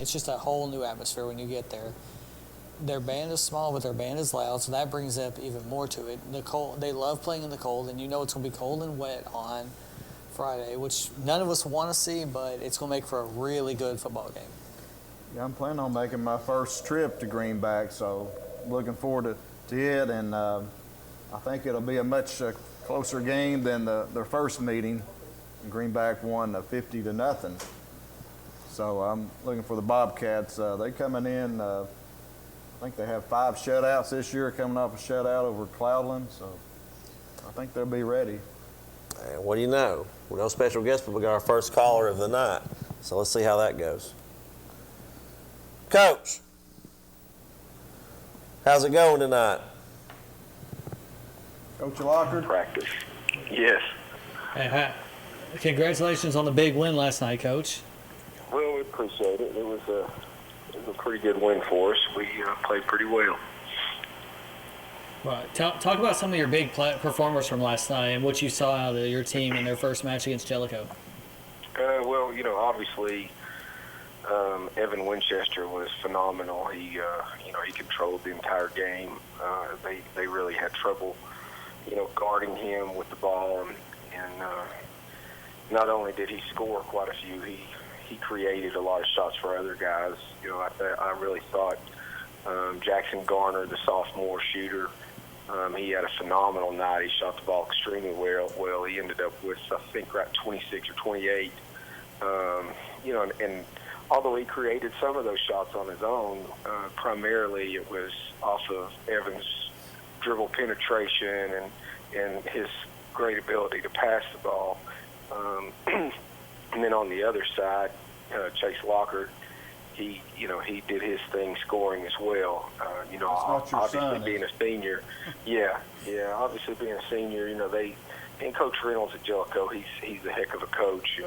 It's just a whole new atmosphere when you get there. Their band is small, but their band is loud, so that brings up even more to it. The cold, they love playing in the cold, and you know it's going to be cold and wet on Friday, which none of us want to see, but it's going to make for a really good football game. Yeah, I'm planning on making my first trip to Greenback, so looking forward to it, and I think it'll be a much closer game than their first meeting. Greenback won 50-0. So I'm looking for the Bobcats. They coming in, I think they have 5 shutouts this year, coming off a shutout over Cloudland, so I think they'll be ready. And what do you know? We're no special guest, but we got our first caller of the night. So let's see how that goes. Coach, how's it going tonight? Coach Lockard? Practice. Yes. Hey, congratulations on the big win last night, Coach. Well, we appreciate it. It was a pretty good win for us. We played pretty well. Right. Talk about some of your big performers from last night and what you saw out of your team in their first match against Jellicoe. Well, obviously, Evan Winchester was phenomenal. He controlled the entire game. They really had trouble, guarding him with the ball, and not only did he score quite a few, he created a lot of shots for other guys. I really thought Jackson Garner, the sophomore shooter, he had a phenomenal night. He shot the ball extremely well. He ended up with, I think, right 26 or 28. And although he created some of those shots on his own, primarily it was off of Evans' dribble penetration and his great ability to pass the ball. And then on the other side, Chase Lockard, he did his thing scoring as well. Obviously being a senior, obviously being a senior, and Coach Reynolds at Jellicoe, he's a heck of a coach.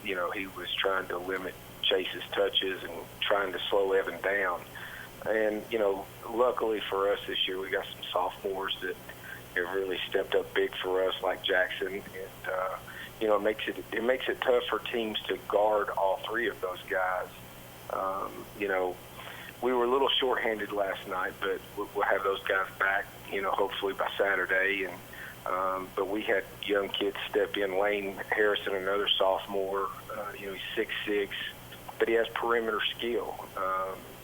He was trying to limit Chase's touches and trying to slow Evan down. And, luckily for us this year, we got some sophomores that have really stepped up big for us, like Jackson. And, it makes it tough for teams to guard all 3 of those guys. We were a little shorthanded last night, but we'll have those guys back, hopefully by Saturday. And but we had young kids step in. Lane Harrison, another sophomore, he's 6'6", but he has perimeter skill.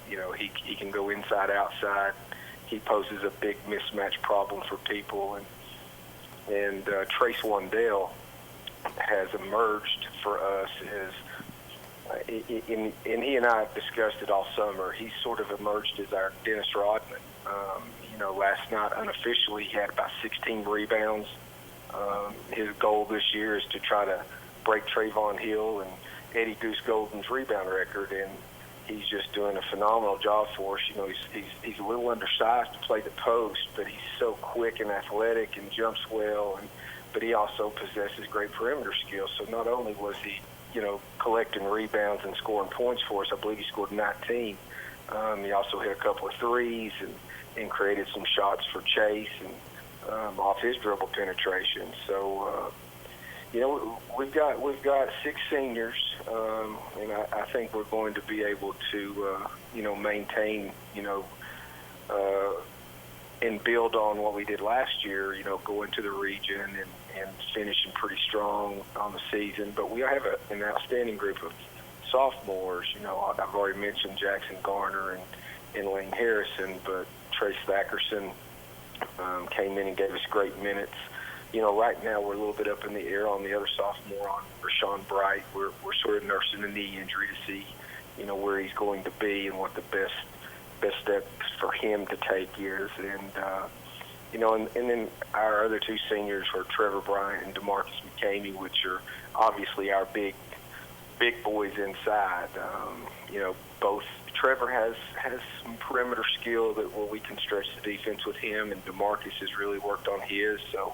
He can go inside, outside. He poses a big mismatch problem for people. And Trace Wandell has emerged for us as and he and I have discussed it all summer. He's sort of emerged as our Dennis Rodman. Last night unofficially he had about 16 rebounds. His goal this year is to try to break Trayvon Hill and Eddie Goose Golden's rebound record, and he's just doing a phenomenal job for us. He's a little undersized to play the post, but he's so quick and athletic and jumps well, but he also possesses great perimeter skills. So not only was he collecting rebounds and scoring points for us. I believe he scored 19. He also hit a couple of threes and created some shots for Chase and off his dribble penetration. So, we've got 6 seniors, and I think we're going to be able to, maintain, and build on what we did last year, go into the region and finishing pretty strong on the season. But we have an outstanding group of sophomores. I've already mentioned Jackson Garner and Lane Harrison, but Trace Thackerson came in and gave us great minutes. Right now we're a little bit up in the air on the other sophomore, on Rashawn Bright. We're sort of nursing a knee injury to see, where he's going to be and what the best step for him to take is. And then our other 2 seniors were Trevor Bryant and DeMarcus McCamey, which are obviously our big boys inside. Both Trevor has some perimeter skill where we can stretch the defense with him, and DeMarcus has really worked on his. So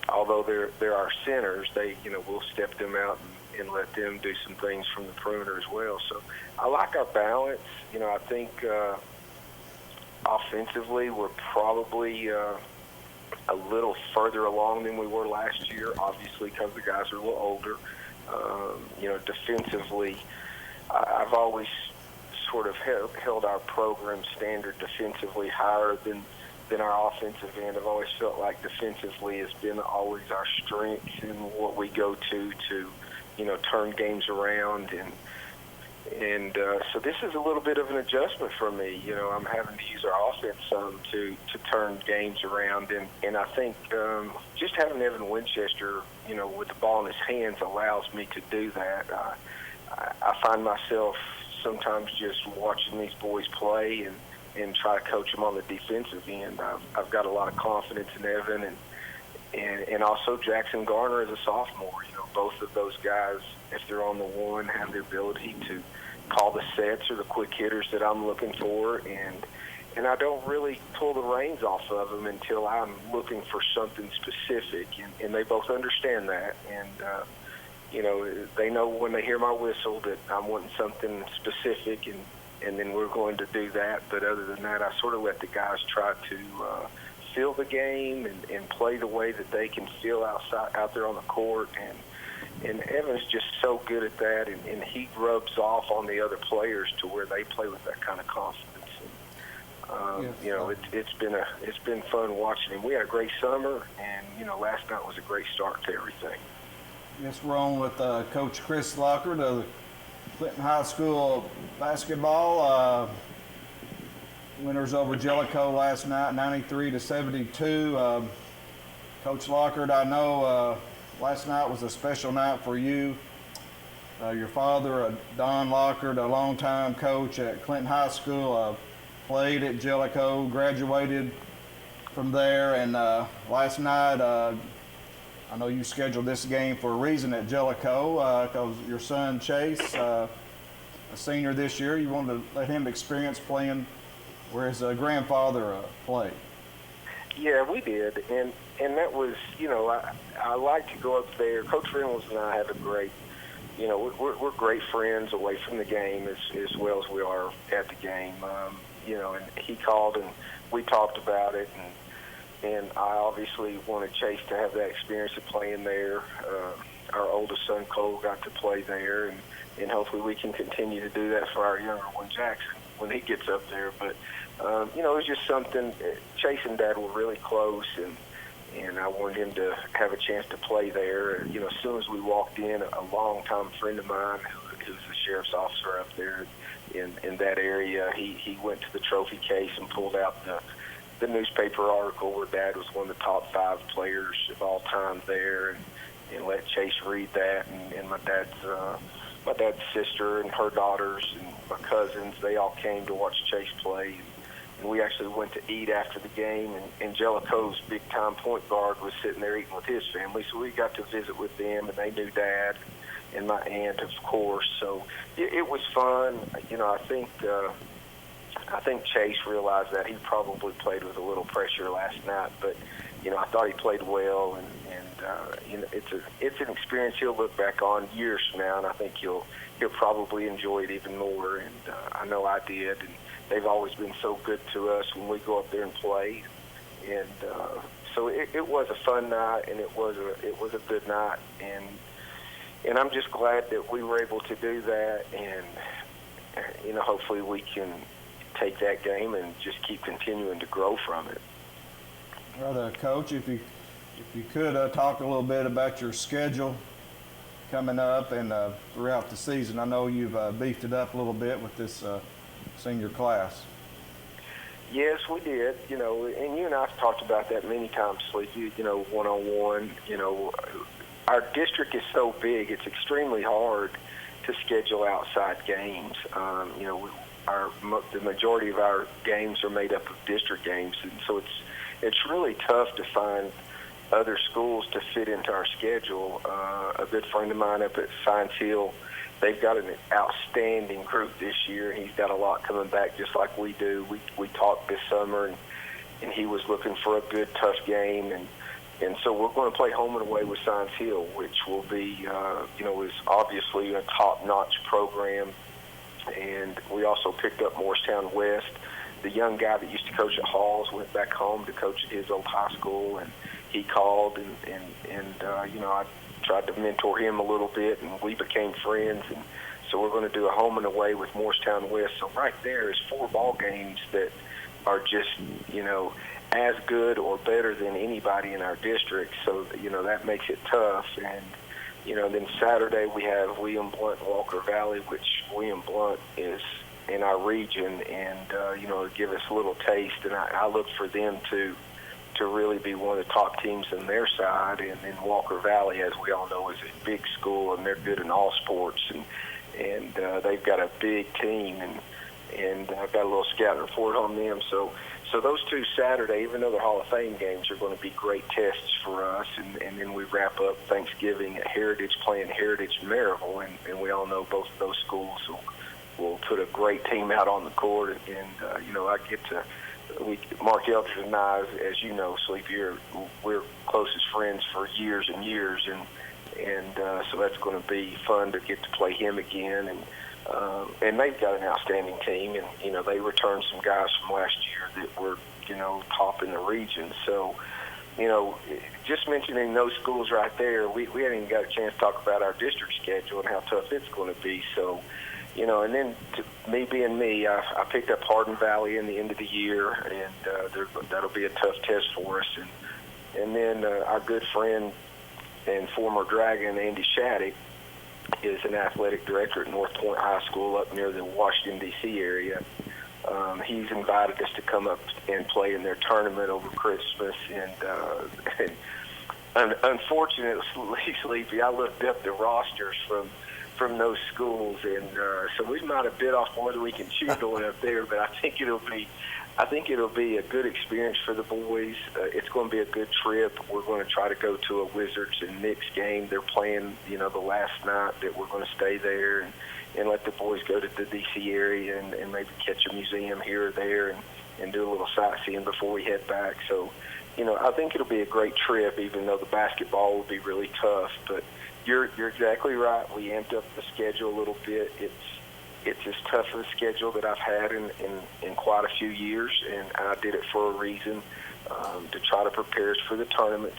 although they're our centers, we'll step them out and let them do some things from the perimeter as well. So I like our balance. I think offensively we're probably a little further along than we were last year, obviously because the guys are a little older. Defensively, I've always sort of held our program standard defensively higher than our offensive end. I've always felt like defensively has been always our strength and what we go to turn games around. And so this is a little bit of an adjustment for me. I'm having to use our offense some to turn games around. And I think just having Evan Winchester, with the ball in his hands allows me to do that. I find myself sometimes just watching these boys play and try to coach them on the defensive end. I've got a lot of confidence in Evan and also Jackson Garner as a sophomore. Both of those guys, if they're on the one, have the ability to call the sets or the quick hitters that I'm looking for, and I don't really pull the reins off of them until I'm looking for something specific, and they both understand that, and they know when they hear my whistle that I'm wanting something specific, and then we're going to do that. But other than that, I sort of let the guys try to feel the game and play the way that they can feel out there on the court, and Evan's just so good at that, and he rubs off on the other players to where they play with that kind of confidence. And, it's been fun watching him. We had a great summer, and last night was a great start to everything. Yes, we're on with Coach Chris Lockard of Clinton High School basketball. Winners over Jellicoe last night, 93-72. Coach Lockard, I know last night was a special night for you. Your father, Don Lockard, a longtime coach at Clinton High School, played at Jellicoe, graduated from there, and last night I know you scheduled this game for a reason at Jellicoe because your son Chase, a senior this year, you wanted to let him experience playing where his grandfather played. Yeah, we did, and that was, I like to go up there. Coach Reynolds and I have a great, we're great friends away from the game as well as we are at the game. And he called and we talked about it, and I obviously wanted Chase to have that experience of playing there. Our oldest son Cole got to play there, and hopefully we can continue to do that for our younger one Jackson when he gets up there. But it was just something. Chase and Dad were really close, and I wanted him to have a chance to play there. And, as soon as we walked in, a longtime friend of mine who's the sheriff's officer up there in that area, he went to the trophy case and pulled out the newspaper article where Dad was one of the top 5 players of all time there, and let Chase read that. And my dad's sister and her daughters and my cousins, they all came to watch Chase play. And we actually went to eat after the game, and Jellicoe's big-time point guard was sitting there eating with his family, so we got to visit with them, and they knew Dad and my aunt, of course. So it was fun. I think Chase realized that he probably played with a little pressure last night, but I thought he played well, and it's an experience he'll look back on years from now, and I think he'll probably enjoy it even more. And I know I did, and they've always been so good to us when we go up there and play, and so it was a fun night, and it was a good night, and I'm just glad that we were able to do that, and hopefully we can take that game and just keep continuing to grow from it. All right, Coach, if you could talk a little bit about your schedule coming up and throughout the season. I know you've beefed it up a little bit with this senior class. Yes, we did. And you and I have talked about that many times, Sleepy, one-on-one. Our district is so big, it's extremely hard to schedule outside games. The majority of our games are made up of district games, and so it's really tough to find other schools to fit into our schedule. A good friend of mine up at Science Hill, they've got an outstanding group this year. He's got a lot coming back just like we do. We talked this summer, and he was looking for a good, tough game, and so we're going to play home and away with Science Hill, which will be, is obviously a top-notch program. And we also picked up Morristown West. The young guy that used to coach at Halls went back home to coach at his old high school, and he called, and I tried to mentor him a little bit, and we became friends. And So we're going to do a home and away with Morristown West. So right there is 4 ball games that are just, as good or better than anybody in our district. So, that makes it tough. And, then Saturday we have William Blount, Walker Valley, which William Blount is in our region, and, give us a little taste. And I look for them to really be one of the top teams on their side. And then Walker Valley, as we all know, is a big school, and they're good in all sports. And they've got a big team, and I've got a little scouting report on them. So those 2 Saturday, even though they're Hall of Fame games, are going to be great tests for us. And then we wrap up Thanksgiving at Heritage, playing Heritage Maryville, and we all know both of those schools will put a great team out on the court. And I get to Mark Eldridge and I, as you know, Sleepy, we're closest friends for years and years, and so that's going to be fun to get to play him again. And they've got an outstanding team, and they returned some guys from last year that were top in the region. So just mentioning those schools right there, we haven't even got a chance to talk about our district schedule and how tough it's going to be. So and then me being me, I picked up Hardin Valley in the end of the year, and that'll be a tough test for us. And then our good friend and former Dragon, Andy Shattuck, is an athletic director at North Point High School up near the Washington, D.C. area. He's invited us to come up and play in their tournament over Christmas. And unfortunately, Sleepy, I looked up the rosters from those schools, and so we might have bit off more than we can chew going up there. But I think it'll be a good experience for the boys. It's going to be a good trip. We're going to try to go to a Wizards and Knicks game. They're playing, the last night that we're going to stay there and let the boys go to the D.C. area and maybe catch a museum here or there and do a little sightseeing before we head back. So, I think it'll be a great trip, even though the basketball will be really tough. But you're exactly right. We amped up the schedule a little bit. It's as tough a schedule that I've had in quite a few years, and I did it for a reason, to try to prepare us for the tournaments.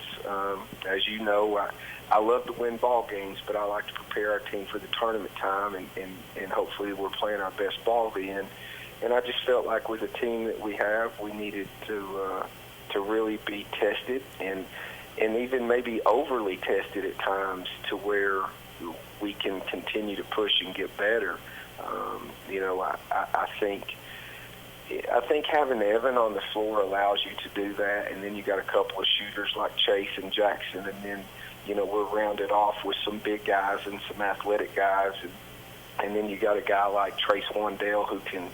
As you know, I love to win ball games, but I like to prepare our team for the tournament time, and hopefully we're playing our best ball then. And I just felt like with the team that we have, we needed to really be tested and even maybe overly tested at times to where we can continue to push and get better. I think having Evan on the floor allows you to do that, and then you got a couple of shooters like Chase and Jackson, and then we're rounded off with some big guys and some athletic guys, and then you got a guy like Trace Wandale who can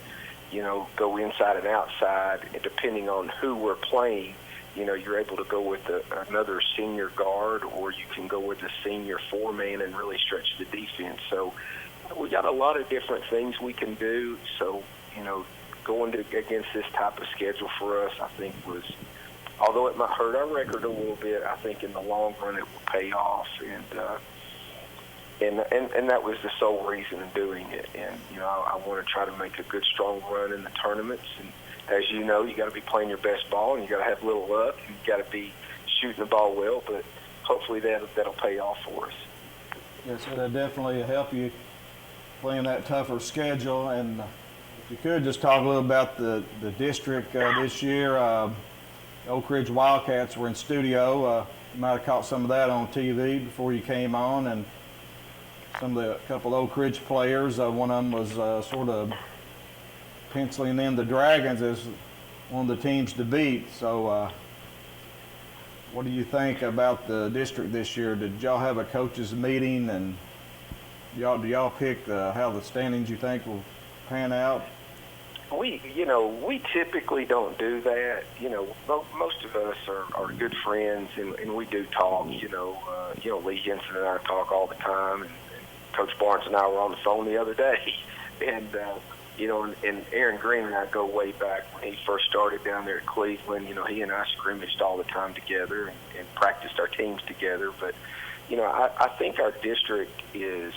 go inside and outside, and depending on who we're playing, you're able to go with another senior guard, or you can go with a senior 4-man and really stretch the defense. So we got a lot of different things we can do. So, going against this type of schedule for us, I think although it might hurt our record a little bit, I think in the long run it will pay off. And that was the sole reason in doing it. And, I want to try to make a good, strong run in the tournaments. And as you know, you got to be playing your best ball, and you got to have a little luck, and you got to be shooting the ball well, but hopefully that'll pay off for us. Yes, it'll definitely help you playing that tougher schedule. And if you could just talk a little about the district this year. Oak Ridge Wildcats were in studio. You might have caught some of that on TV before you came on, and a couple of Oak Ridge players. One of them was sort of penciling in the Dragons as one of the teams to beat. So what do you think about the district this year? Did y'all have a coaches meeting, and do y'all pick how the standings you think will pan out? We typically don't do that. Most of us are good friends, and we do talk. Lee Jensen and I talk all the time, and Coach Barnes and I were on the phone the other day, and and Aaron Green and I go way back when he first started down there at Cleveland. He and I scrimmaged all the time together and practiced our teams together. But I think our district is.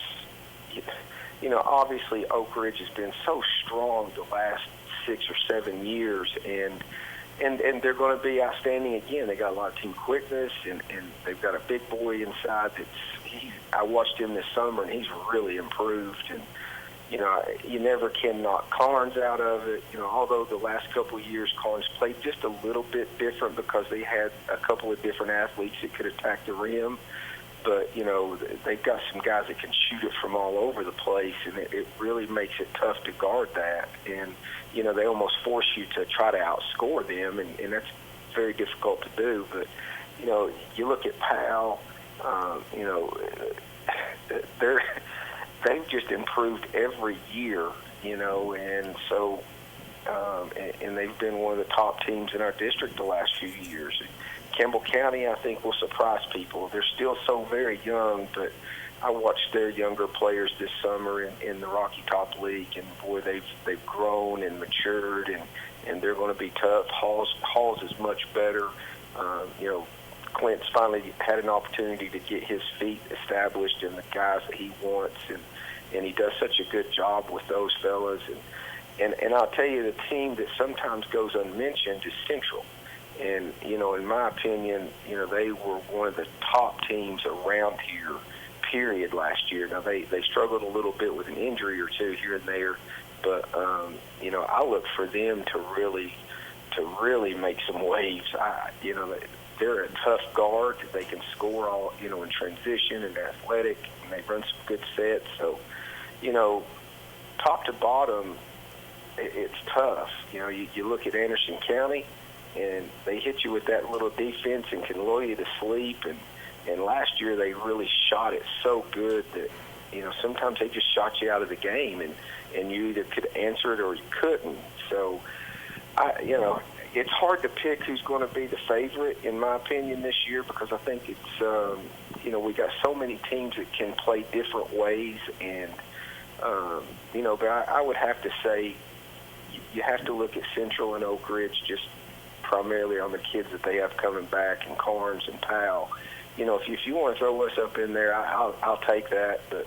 Obviously Oak Ridge has been so strong the last 6 or 7 years, and they're going to be outstanding again. They got a lot of team quickness, and they've got a big boy inside I watched him this summer, and he's really improved. And You never can knock Carnes out of it. Although the last couple of years Carnes played just a little bit different because they had a couple of different athletes that could attack the rim. But, they've got some guys that can shoot it from all over the place, and it really makes it tough to guard that. And, they almost force you to try to outscore them, and that's very difficult to do. But, you look at Powell, they've just improved every year, and so and they've been one of the top teams in our district the last few years. Campbell County, I think, will surprise people. They're still so very young, but I watched their younger players this summer in the Rocky Top League, and boy, they've grown and matured, and they're going to be tough. Halls is much better. Clint's finally had an opportunity to get his feet established in the guys that he wants, and he does such a good job with those fellas. And I'll tell you, the team that sometimes goes unmentioned is Central. And, in my opinion, they were one of the top teams around here, period, last year. Now, they struggled a little bit with an injury or two here and there, but, I look for them to really make some waves. They're a tough guard. They can score all, in transition and athletic, and they run some good sets. So, top to bottom, it's tough. You look at Anderson County, and they hit you with that little defense and can lull you to sleep. And last year they really shot it so good that, sometimes they just shot you out of the game, and you either could answer it or you couldn't. So, it's hard to pick who's going to be the favorite, in my opinion, this year, because I think it's, we got so many teams that can play different ways. And, but I would have to say you have to look at Central and Oak Ridge just primarily on the kids that they have coming back, and Carnes and Powell. If you want to throw us up in there, I'll take that. But,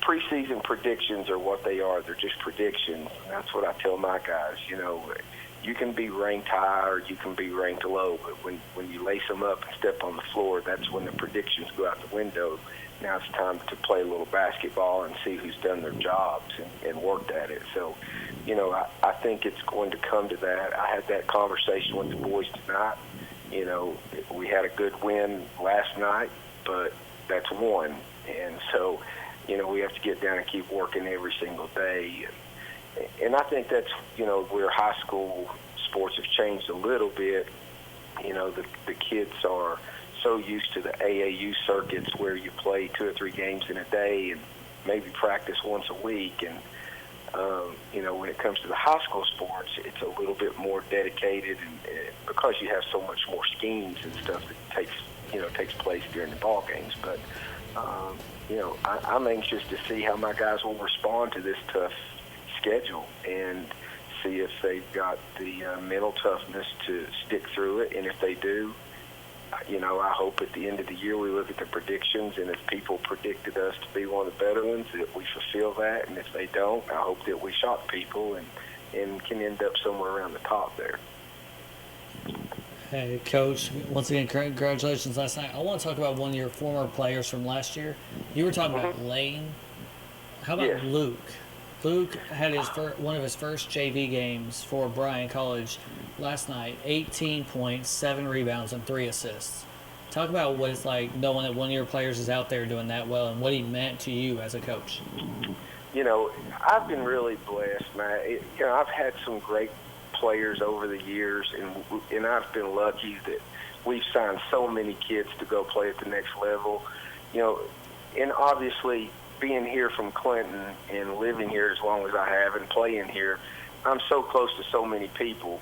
preseason predictions are what they are. They're just predictions. That's what I tell my guys. You can be ranked high or you can be ranked low, but when you lace them up and step on the floor, that's when the predictions go out the window. Now it's time to play a little basketball and see who's done their jobs and worked at it. So, I think it's going to come to that. I had that conversation with the boys tonight. We had a good win last night, but that's one. And so, we have to get down and keep working every single day. And I think that's, where high school sports have changed a little bit. The kids are so used to the AAU circuits where you play 2 or 3 games in a day and maybe practice once a week. And, when it comes to the high school sports, it's a little bit more dedicated, and because you have so much more schemes and stuff that takes place during the ball games. But, I'm anxious to see how my guys will respond to this tough schedule and see if they've got the mental toughness to stick through it. And if they do, I hope at the end of the year we look at the predictions, and if people predicted us to be one of the better ones, that we fulfill that. And if they don't, I hope that we shock people and can end up somewhere around the top there. Hey, Coach, once again, congratulations last night. I want to talk about one of your former players from last year. You were talking about Lane. How about Luke? Luke had one of his first JV games for Bryan College last night, 18 points, 7 rebounds, and 3 assists. Talk about what it's like knowing that one of your players is out there doing that well and what he meant to you as a coach. I've been really blessed, man. I've had some great players over the years, and I've been lucky that we've signed so many kids to go play at the next level. And obviously being here from Clinton and living here as long as I have and playing here, I'm so close to so many people.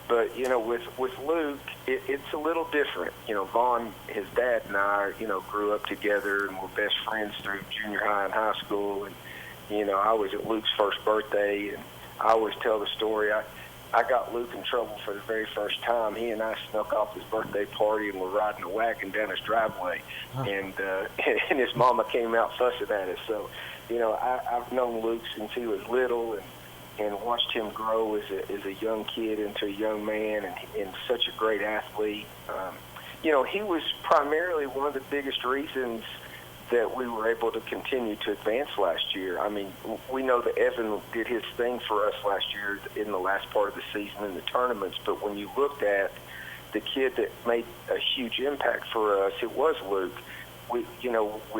But, with Luke, it's a little different. Vaughn, his dad, and I, grew up together and were best friends through junior high and high school. And, I was at Luke's first birthday, and I always tell the story. I got Luke in trouble for the very first time. He and I snuck off his birthday party and were riding a wagon down his driveway. And his mama came out fussing at us. So, I've known Luke since he was little and watched him grow as a young kid into a young man and such a great athlete. He was primarily one of the biggest reasons that we were able to continue to advance last year. I mean, we know that Evan did his thing for us last year in the last part of the season in the tournaments, but when you looked at the kid that made a huge impact for us, it was Luke. We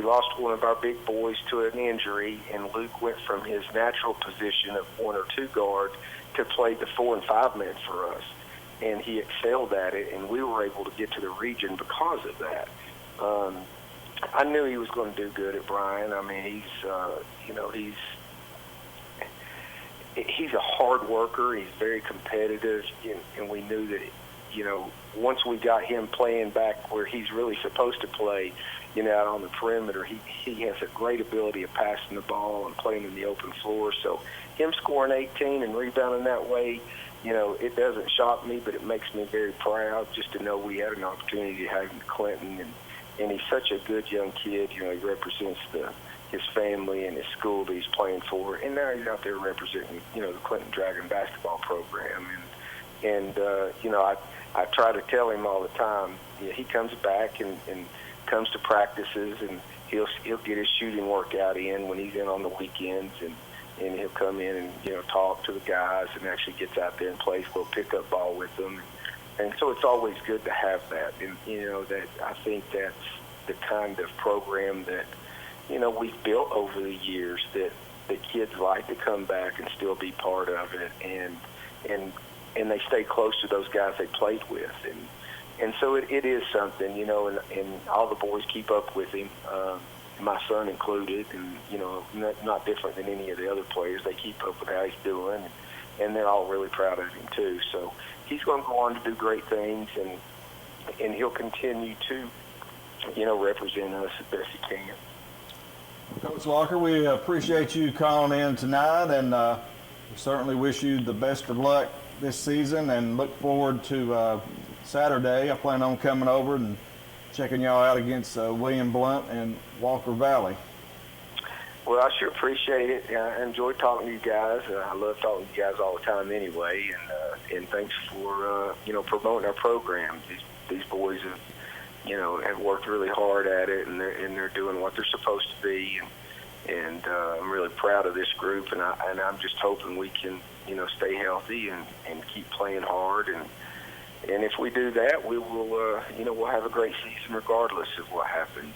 lost one of our big boys to an injury, and Luke went from his natural position of 1 or 2 guard to play the 4 and 5 man for us, and he excelled at it, and we were able to get to the region because of that. I knew he was going to do good at Bryan. I mean, he's a hard worker. He's very competitive, and we knew that, once we got him playing back where he's really supposed to play, out on the perimeter, he has a great ability of passing the ball and playing in the open floor. So him scoring 18 and rebounding that way, it doesn't shock me, but it makes me very proud just to know we had an opportunity to have him to Clinton. And he's such a good young kid. He represents his family and his school that he's playing for. And now he's out there representing, the Clinton Dragon basketball program. And I try to tell him all the time, he comes back and comes to practices, and he'll get his shooting workout in when he's in on the weekends, and he'll come in and, talk to the guys and actually gets out there and plays a little pickup ball with them. And so it's always good to have that. And, that I think that's the kind of program that, we've built over the years, that the kids like to come back and still be part of it. And they stay close to those guys they played with. And so it is something, and all the boys keep up with him, my son included, and, not different than any of the other players. They keep up with how he's doing, and they're all really proud of him too. So he's going to go on to do great things, and he'll continue to, represent us as best he can. Coach Locker, we appreciate you calling in tonight, and we certainly wish you the best of luck this season, and look forward to Saturday. I plan on coming over and checking y'all out against William Blount and Walker Valley. Well, I sure appreciate it. I enjoy talking to you guys. I love talking to you guys all the time anyway, and thanks for promoting our program. These boys have worked really hard at it, and they're doing what they're supposed to be, and I'm really proud of this group, and I'm just hoping we can stay healthy and keep playing hard, and if we do that, we will we'll have a great season regardless of what happens,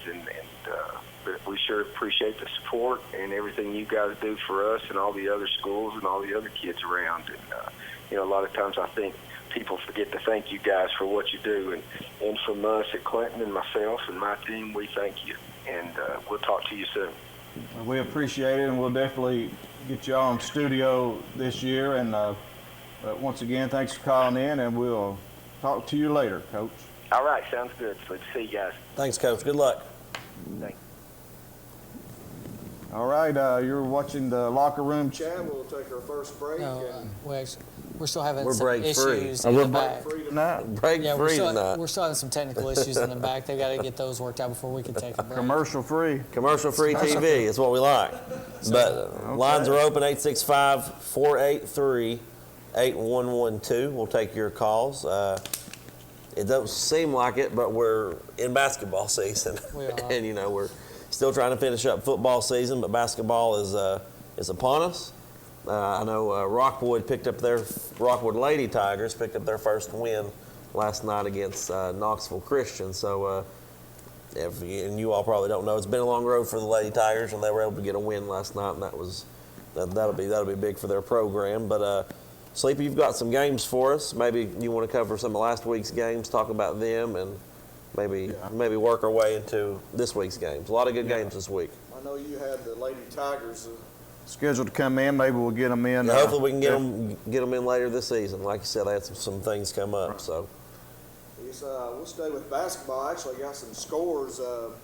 but we sure appreciate the support and everything you guys do for us and all the other schools and all the other kids around. And a lot of times I think people forget to thank you guys for what you do, and from us at Clinton and myself and my team, we thank you, and we'll talk to you soon. We appreciate it, and we'll definitely get you all in studio this year. And but once again, thanks for calling in, and we'll talk to you later, Coach. All right, sounds good. So, see you guys. Thanks, Coach. Good luck. Thanks. All right, you're watching the Locker Room Chat. We'll take our first break. We're still having We're some break-free. issues in the back. Free tonight. Break Yeah, free tonight. we're still having some technical issues in the back. They've got to get those worked out before we can take a break. Commercial free. Commercial-free TV is what we like. But lines are open, 865-483-8112. We'll take your calls. It doesn't seem like it, but we're in basketball season. We are. And, we're still trying to finish up football season, but basketball is upon us. I know Rockwood Lady Tigers picked up their first win last night against Knoxville Christian. So, and you all probably don't know, it's been a long road for the Lady Tigers, and they were able to get a win last night, and that'll be big for their program. But Sleepy, you've got some games for us. Maybe you want to cover some of last week's games, talk about them, and maybe work our way into this week's games. A lot of good games this week. I know you had the Lady Tigers scheduled to come in. Maybe we'll get them in. Hopefully we can get them in later this season. Like you said, they had some things come up. Right. So we'll stay with basketball. Actually, I got some scores. Of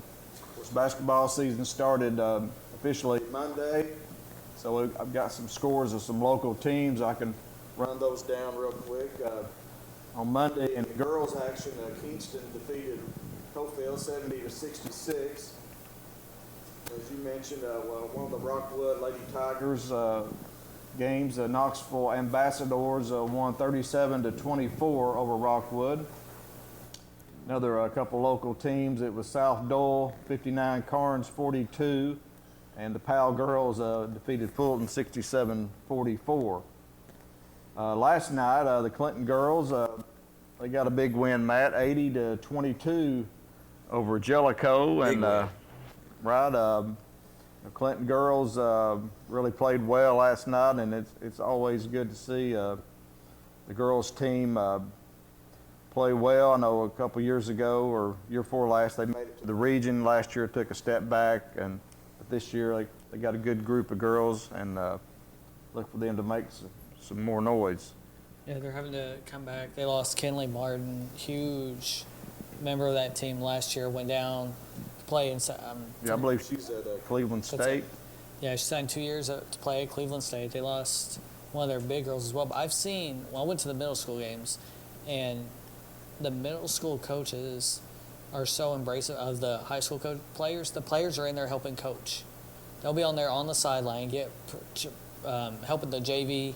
course, basketball season started officially Monday, so I've got some scores of some local teams. I can run those down real quick. On Monday in the girls' action, Kingston defeated Cofield 70-66. As you mentioned, one of the Rockwood Lady Tigers games, Knoxville Ambassadors won 37-24 over Rockwood. Another couple local teams. It was South Dole 59, Carnes 42, and the Powell girls defeated Fulton 67-44. Last night, the Clinton girls they got a big win, Matt, 80-22 over Jellicoe, and the Clinton girls really played well last night, and it's always good to see the girls team play well. I know a couple years ago or year before last they made it to the region. Last year took a step back, and this year they got a good group of girls, and look for them to make some more noise. Yeah, they're having to come back. They lost Kenley Martin, huge member of that team last year, went down to play in. Yeah, I believe she's at Cleveland State. Yeah, she signed 2 years to play at Cleveland State. They lost one of their big girls as well. But I've seen, I went to the middle school games, and the middle school coaches are so embracive of the high school players. The players are in there helping coach. They'll be on there on the sideline, helping the JV,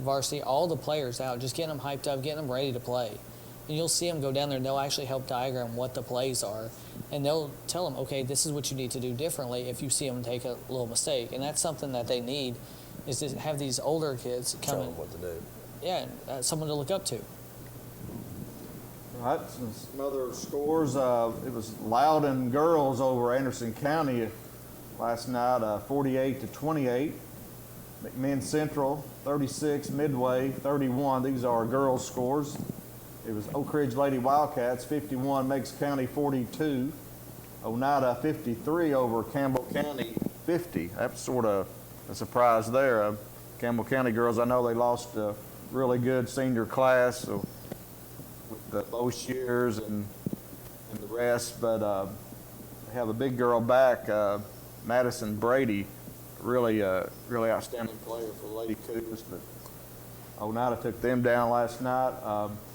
varsity, all the players out, just getting them hyped up, getting them ready to play. And you'll see them go down there, and they'll actually help diagram what the plays are. And they'll tell them, okay, this is what you need to do differently if you see them take a little mistake. And that's something that they need, is to have these older kids come in. What to do. Yeah, someone to look up to. All right, some other scores. It was Loudon girls over Anderson County last night, 48-28. McMinn Central 36, Midway 31. These are girls' scores. It was Oak Ridge Lady Wildcats 51, Meigs County 42. Oneida 53 over Campbell County 50. That's sort of a surprise there. Campbell County girls, I know they lost a really good senior class with the Boshiers and the rest, but they have a big girl back, Madison Brady, really outstanding player for the Lady Cougars, but Oneida took them down last night.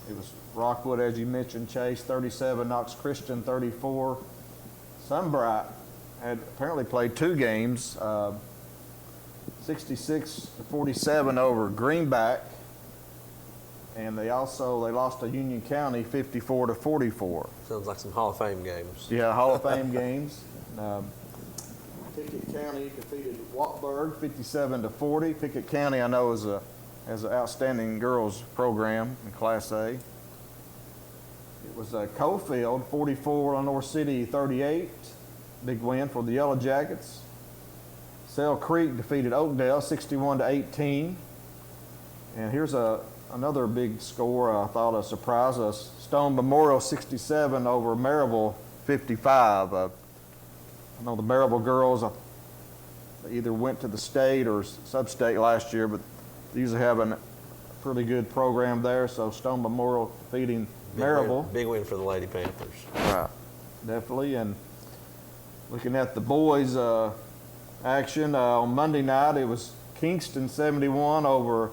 It was Rockwood, as you mentioned, Chase 37, Knox Christian 34. Sunbright had apparently played 2 games, 66-47 over Greenback, and they lost to Union County 54-44. Sounds like some Hall of Fame games. Yeah, Hall of Fame games. Pickett County defeated Wartburg 57-40. Pickett County, I know, has an outstanding girls program in Class A. It was Cofield 44, Lenore City 38. Big win for the Yellow Jackets. Sale Creek defeated Oakdale 61-18. And here's another big score. I thought a surprise us. Stone Memorial 67 over Maryville 55. I know the Maryville girls, they either went to the state or sub-state last year, but they usually have a pretty good program there. So Stone Memorial defeating Maryville. Big win for the Lady Panthers. Right, definitely. And looking at the boys' action, on Monday night it was Kingston 71 over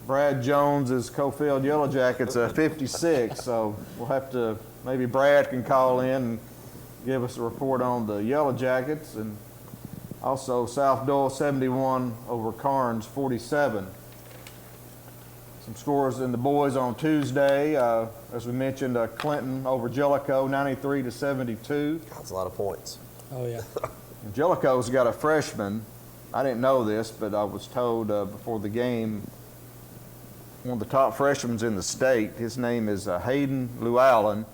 Brad Jones's Cofield Yellow Jackets 56. So we'll have to, maybe Brad can call in and give us a report on the Yellow Jackets. And also South Dole 71 over Carnes 47. Some scores in the boys on Tuesday. As we mentioned, Clinton over Jellicoe 93-72. That's a lot of points. Oh, yeah. And Jellicoe's got a freshman. I didn't know this, but I was told before the game, one of the top freshmen in the state, his name is Hayden Llewellyn.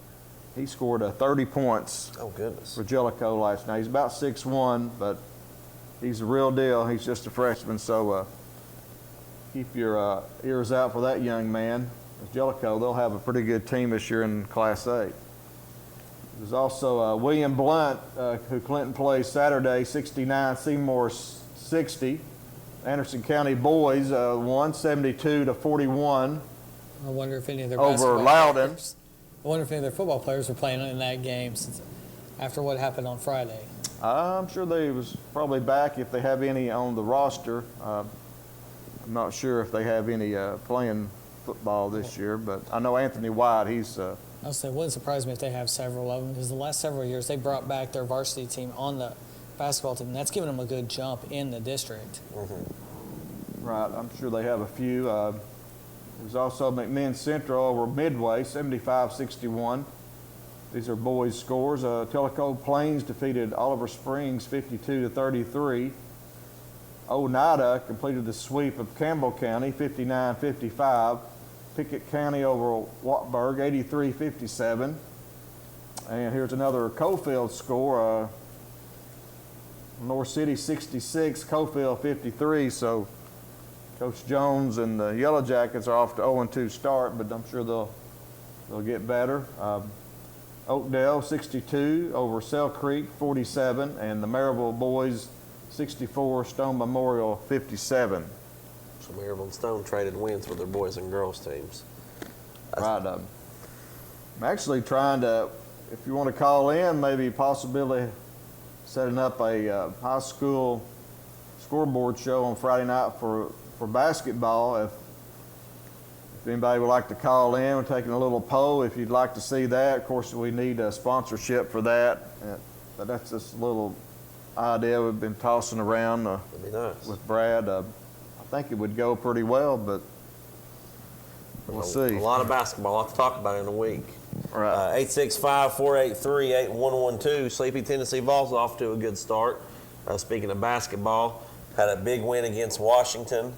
He scored 30 points for Jellicoe last night. He's about 6'1", but he's a real deal. He's just a freshman, so keep your ears out for that young man. Jellicoe, they'll have a pretty good team this year in Class A. There's also William Blunt, who Clinton plays Saturday, 69, Seymour 60. Anderson County boys won 72-41. I wonder if any of their over Loudon. Players, I wonder if any of their football players were playing in that game after what happened on Friday. I'm sure they was probably back if they have any on the roster. I'm not sure if they have any playing football this year, but I know Anthony White, he's I was saying, it wouldn't surprise me if they have several of them, because the last several years they brought back their varsity team on the basketball team, and that's given them a good jump in the district. Mm-hmm. Right, I'm sure they have a few. There's also McMinn Central over Midway, 75-61. These are boys' scores. Tellico Plains defeated Oliver Springs 52-33. Oneida completed the sweep of Campbell County 59-55. Pickett County over Wartburg 83-57. And here's another Cofield score. North City 66, Cofield 53. So Coach Jones and the Yellow Jackets are off to 0-2 start, but I'm sure they'll get better. Oakdale 62 over Sell Creek 47, and the Maryville boys 64, Stone Memorial 57. So Maryville and Stone traded wins with their boys and girls teams. Right. I'm actually trying to, if you want to call in, maybe possibly setting up a high school scoreboard show on Friday night for basketball. If anybody would like to call in, we're taking a little poll if you'd like to see that. Of course, we need a sponsorship for that. But that's just a little idea we've been tossing around That'd be nice. with Brad. I think it would go pretty well, but we'll see. A lot of basketball. I'll have to talk about it in a week. Right. 865-483-8112. Sleepy Tennessee Vols off to a good start. Speaking of basketball, had a big win against Washington.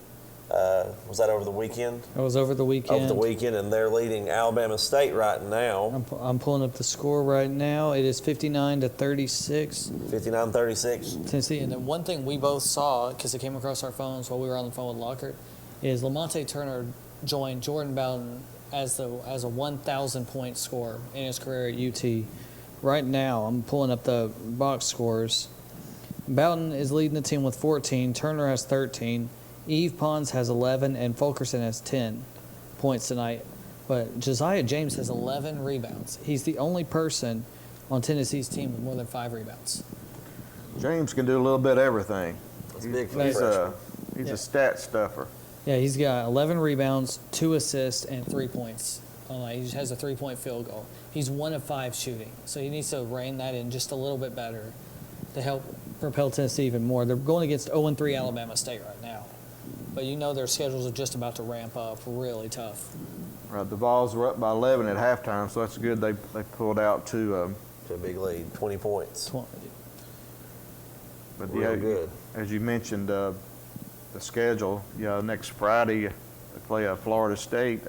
Was that over the weekend? It was over the weekend. Over the weekend, and they're leading Alabama State right now. I'm pulling up the score right now. It is 59-36. 59-36. Tennessee. And then one thing we both saw, because it came across our phones while we were on the phone with Lockhart, is Lamonte Turner joined Jordan Bowden as a 1,000-point scorer in his career at UT. Right now, I'm pulling up the box scores. Bowden is leading the team with 14. Turner has 13. Eve Pons has 11, and Fulkerson has 10 points tonight. But Josiah James has 11 rebounds. He's the only person on Tennessee's team with more than 5 rebounds. James can do a little bit of everything. That's big for a He's a stat stuffer. Yeah, he's got 11 rebounds, 2 assists, and 3 points. He just has a 3-point field goal. He's 1 of 5 shooting, so he needs to rein that in just a little bit better to help propel Tennessee even more. They're going against 0-3 Alabama State right now, but you know their schedules are just about to ramp up really tough. Right, the Vols were up by 11 at halftime, so that's good. They pulled out to a big lead, 20 points. But Real yeah, good. As you mentioned, the schedule. Next Friday they play Florida State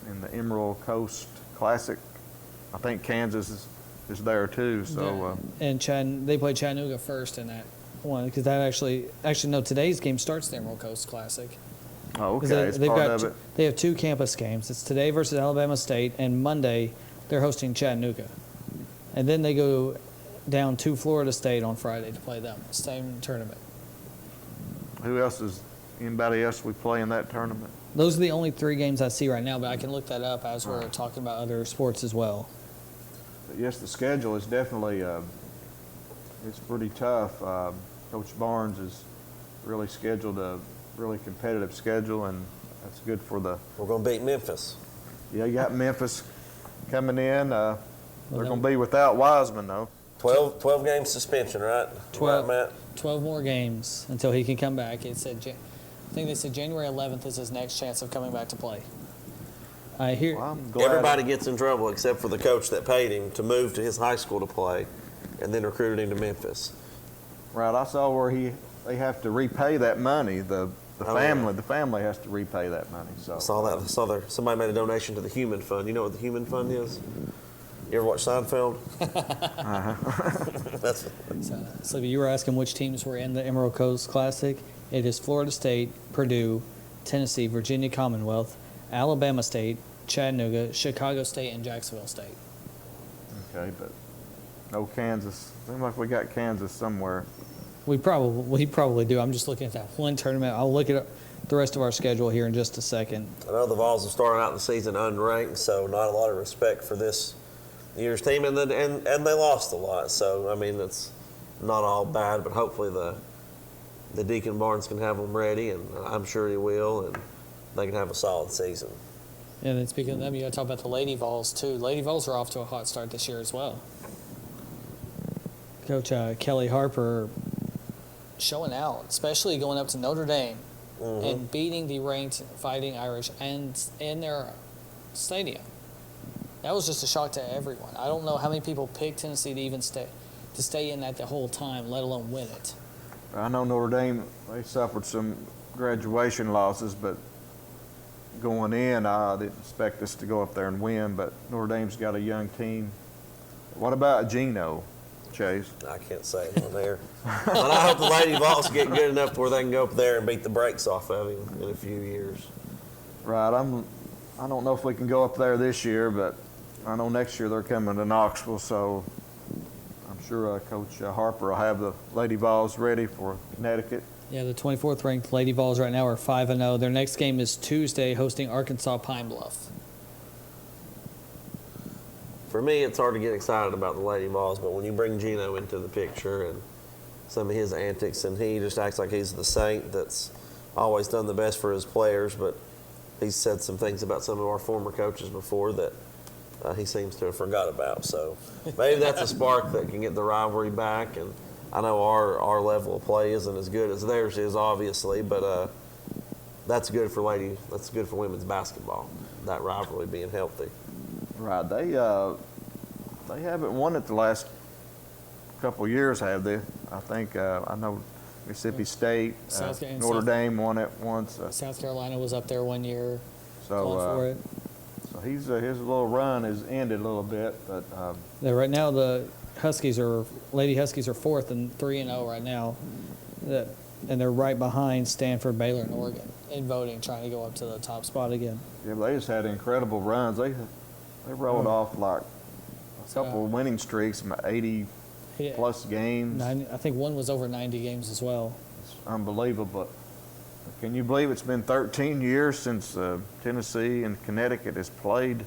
in the Emerald Coast Classic. I think Kansas is there too. So and they play Chattanooga first in that one, because that actually no, today's game starts the Emerald Coast Classic. oh, okay, it's part of it. They have 2 campus games. It's today versus Alabama State, and Monday they're hosting Chattanooga, and then they go down to Florida State on Friday to play them. Same tournament. Anybody else we play in that tournament? Those are the only 3 games I see right now, but I can look that up as we're talking about other sports as well. But yes, the schedule is definitely it's pretty tough. Coach Barnes has really scheduled a really competitive schedule, and that's good for the. We're going to beat Memphis. Yeah, you got Memphis coming in. They're going to be without Wiseman though. 12 game suspension, right? 12. Right, Matt? 12 more games until he can come back. I think they said January 11th is his next chance of coming back to play. I hear. Well, I'm glad Everybody gets in trouble except for the coach that paid him to move to his high school to play and then recruited him to Memphis. Right, I saw where they have to repay that money. The family has to repay that money. So I saw that. Somebody made a donation to the Human Fund. You know what the Human Fund is? You ever watch Seinfeld? That's So you were asking which teams were in the Emerald Coast Classic. It is Florida State, Purdue, Tennessee, Virginia Commonwealth, Alabama State, Chattanooga, Chicago State, and Jacksonville State. Okay, but no Kansas. Seems like we got Kansas somewhere. We probably do. I'm just looking at that one tournament. I'll look at the rest of our schedule here in just a second. I know the Vols have started out the season unranked, so not a lot of respect for this year's team, and they lost a lot. So I mean, it's not all bad, but hopefully the Deacon Barnes can have them ready, and I'm sure he will, and they can have a solid season. And then speaking of them, you got to talk about the Lady Vols too. Lady Vols are off to a hot start this year as well. Coach Kelly Harper showing out, especially going up to Notre Dame and beating the ranked Fighting Irish and in their stadium. That was just a shock to everyone. I don't know how many people picked Tennessee to even stay in that the whole time, let alone win it. I know Notre Dame, they suffered some graduation losses, but going in, I didn't expect us to go up there and win, but Notre Dame's got a young team. What about Geno, Chase? I can't say it on there. But I hope the Lady Vols get good enough to where they can go up there and beat the brakes off of him in a few years. Right. I don't know if we can go up there this year, but I know next year they're coming to Knoxville, so I'm sure Coach Harper will have the Lady Vols ready for Connecticut. Yeah, the 24th ranked Lady Vols right now are 5-0. Their next game is Tuesday, hosting Arkansas Pine Bluff. For me, it's hard to get excited about the Lady Vols, but when you bring Geno into the picture and some of his antics, and he just acts like he's the saint that's always done the best for his players, but he's said some things about some of our former coaches before that he seems to have forgot about. So maybe that's a spark that can get the rivalry back. And I know our level of play isn't as good as theirs is, obviously, but that's good for women's basketball, that rivalry being healthy. Right. They haven't won it the last couple of years, have they? I think I know Mississippi State, Notre Dame won it once. South Carolina was up there one year So for it. So his little run has ended a little bit, but Right now the Lady Huskies are 4th and 3-0 right now, and they're right behind Stanford, Baylor, and Oregon in voting, trying to go up to the top spot again. yeah, they just had incredible runs. They rolled off like a couple of winning streaks, 80 plus games. I think one was over 90 games as well. It's unbelievable. Can you believe it's been 13 years since Tennessee and Connecticut has played?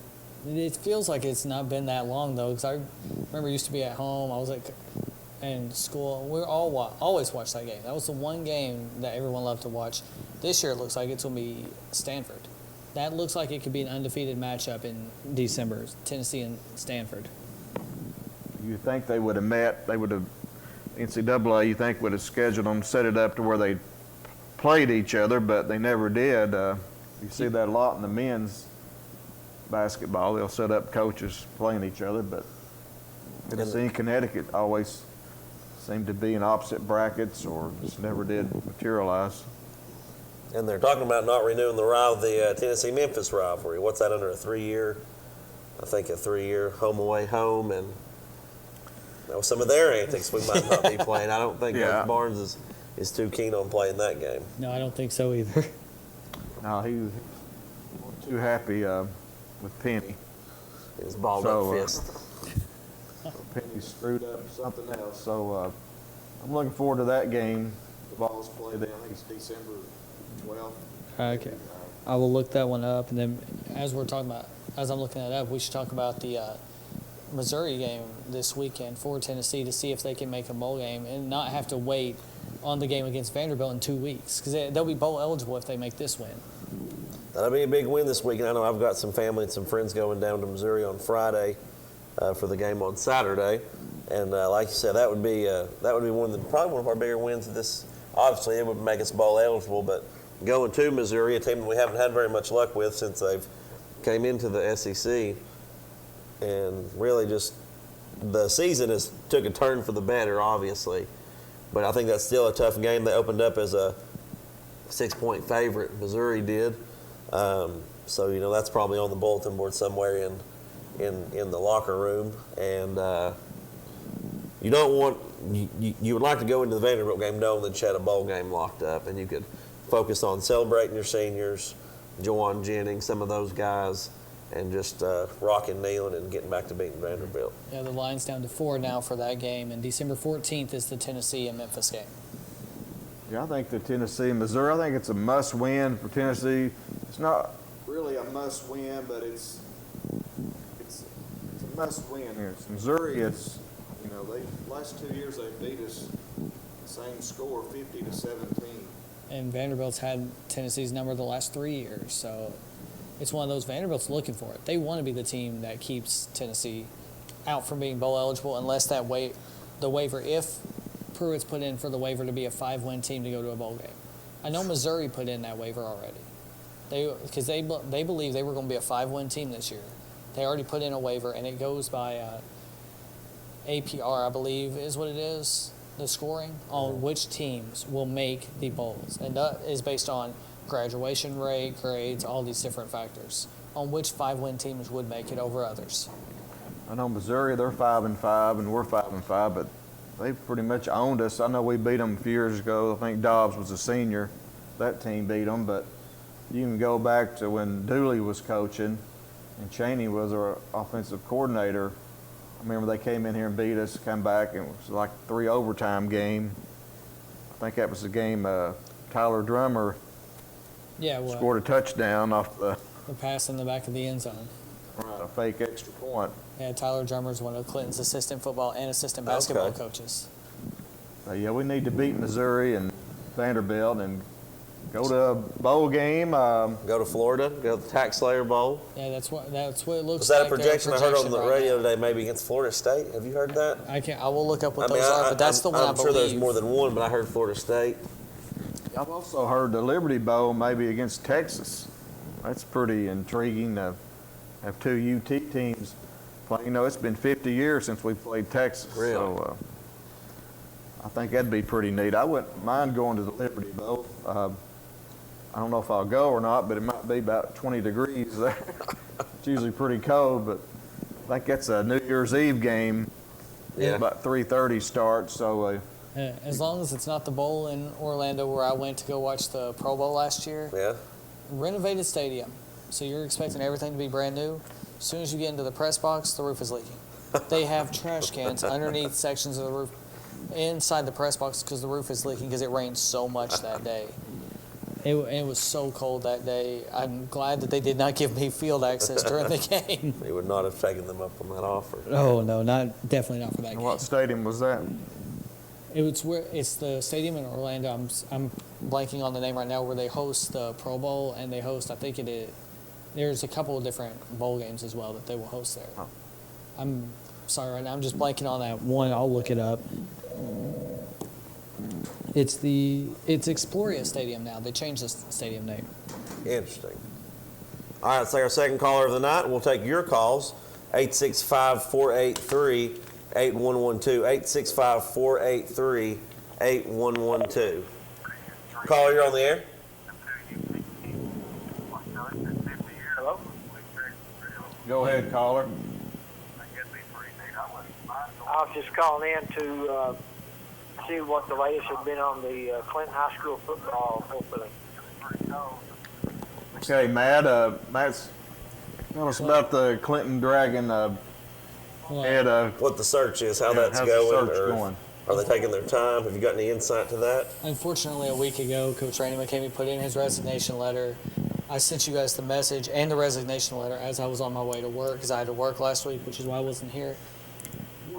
It feels like it's not been that long, though, because I remember I used to be at home. I was in school. We always watched that game. That was the one game that everyone loved to watch. This year it looks like it's going to be Stanford. That looks like it could be an undefeated matchup in December, Tennessee and Stanford. You think they would have met, NCAA, you think would have scheduled them, set it up to where they played each other, but they never did. You see that a lot in the men's basketball. They'll set up coaches playing each other, but Tennessee and Connecticut always seem to be in opposite brackets or just never did materialize. And they're talking about not renewing the Tennessee-Memphis rivalry. What's that, under a 3-year? I think a 3-year home-away home, and some of their antics we might not be playing. I don't think Coach Barnes is too keen on playing that game. No, I don't think so either. No, he was too happy with Penny. His balled up fist. Penny screwed up something else. So I'm looking forward to that game. The Vols play then. I think it's December 12th. Okay. I will look that one up, and then as I'm looking that up, we should talk about the Missouri game this weekend for Tennessee to see if they can make a bowl game and not have to wait on the game against Vanderbilt in 2 weeks, because they'll be bowl eligible if they make this win. That'll be a big win this weekend. I know I've got some family and some friends going down to Missouri on Friday for the game on Saturday, and like you said, that would be probably one of our bigger wins of this. Obviously, it would make us bowl eligible, but going to Missouri, a team that we haven't had very much luck with since they've came into the SEC, and really just the season has took a turn for the better, obviously. But I think that's still a tough game. They opened up as a 6-point favorite. Missouri did. So, that's probably on the bulletin board somewhere in the locker room. And you would like to go into the Vanderbilt game knowing that you had a bowl game locked up and you could focus on celebrating your seniors, Jawan Jennings, some of those guys, and just rocking, kneeling, and getting back to beating Vanderbilt. Yeah, the line's down to 4 now for that game, and December 14th is the Tennessee and Memphis game. Yeah, I think the Tennessee and Missouri, I think it's a must-win for Tennessee. It's not really a must-win, but it's a must-win here. It's Missouri, the last 2 years they've beat us the same score, 50-17. And Vanderbilt's had Tennessee's number the last 3 years, so it's one of those. Vanderbilt's looking for it. They want to be the team that keeps Tennessee out from being bowl eligible unless the waiver, if Pruitt's put in for the waiver to be a 5-win team to go to a bowl game. I know Missouri put in that waiver already. Because they believe they were going to be a 5-win team this year. They already put in a waiver, and it goes by APR, I believe, is what it is, the scoring on which teams will make the bowls. And that is based on graduation rate, grades, all these different factors, on which 5-win teams would make it over others. I know Missouri, they're 5-5, and we're 5-5, but they pretty much owned us. I know we beat them a few years ago. I think Dobbs was a senior. That team beat them, but you can go back to when Dooley was coaching and Cheney was our offensive coordinator. I remember they came in here and beat us, come back, and it was like a 3 overtime game. I think that was the game Tyler Drummer scored a touchdown off the pass in the back of the end zone. Right, a fake extra point. Yeah, Tyler Drummer's one of Clinton's assistant football and assistant basketball coaches. Yeah, we need to beat Missouri and Vanderbilt and go to a bowl game. Go to Florida, go to the Tax Slayer Bowl. Yeah, that's what it looks like. Was that a projection I heard on the right radio now today, maybe against Florida State? Have you heard that? I will look up what those are, but that's the one I believe. I'm sure there's more than one, but I heard Florida State. I've also heard the Liberty Bowl maybe against Texas. That's pretty intriguing to have 2 UT teams playing. You know, it's been 50 years since we played Texas. Really? So I think that'd be pretty neat. I wouldn't mind going to the Liberty Bowl. I don't know if I'll go or not, but it might be about 20 degrees there. It's usually pretty cold, but I think that's a New Year's Eve game. Yeah. About 3:30 start, so as long as it's not the bowl in Orlando where I went to go watch the Pro Bowl last year. Yeah. Renovated stadium, so you're expecting everything to be brand new. As soon as you get into the press box, the roof is leaking. They have trash cans underneath sections of the roof inside the press box because the roof is leaking because it rained so much that day. It was so cold that day. I'm glad that they did not give me field access during the game. They would not have taken them up on that offer. Oh no, definitely not for that game. what stadium was that? It's the stadium in Orlando. I'm blanking on the name right now where they host the Pro Bowl and they host. I think it is. There's a couple of different bowl games as well that they will host there. Oh. I'm sorry right now. I'm just blanking on that one. I'll look it up. It's Exploria Stadium now. They changed the stadium name. Interesting. All right, let's take our second caller of the night. We'll take your calls. 865-483-8112. 865-483-8112. Caller, you're on the air. Hello? Go ahead, caller. I was just calling in to see what the latest had been on the Clinton High School football opening. Okay, Matt's tell us about the Clinton Dragon What the search is, how that's how's going. the search going? Are they taking their time? Have you got any insight to that? Unfortunately, a week ago, Coach Randy McCamey put in his resignation letter. I sent you guys the message and the resignation letter as I was on my way to work because I had to work last week, which is why I wasn't here.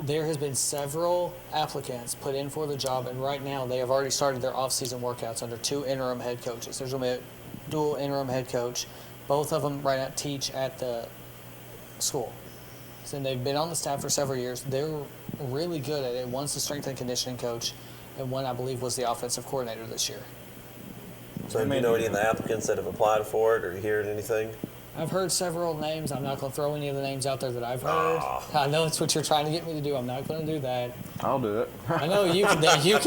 There has been several applicants put in for the job, and right now they have already started their off-season workouts under 2 interim head coaches. There's going to be a dual interim head coach. Both of them right now teach at the school. So they've been on the staff for several years. They're really good at it. One's the strength and conditioning coach, and one, I believe, was the offensive coordinator this year. So do you know any of the applicants that have applied for it, or you heard anything? I've heard several names. I'm not going to throw any of the names out there that I've heard. I know it's what you're trying to get me to do. I'm not going to do that. I'll do it. I know you can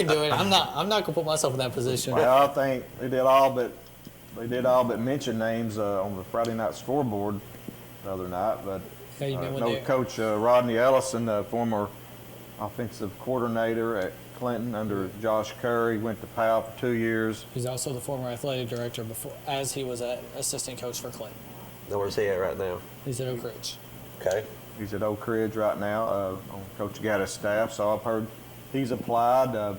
do it. I'm not going to put myself in that position. Well, I think they did all but mention names on the Friday night scoreboard the other night. But Yeah, you mean when Coach Rodney Ellison, the former offensive coordinator at Clinton under Josh Curry, went to Powell for 2 years. He's also the former athletic director before, as he was an assistant coach for Clinton. Now, where's he at right now? He's at Oak Ridge. Okay. He's at Oak Ridge right now on Coach Gaddis' staff. So I've heard he's applied.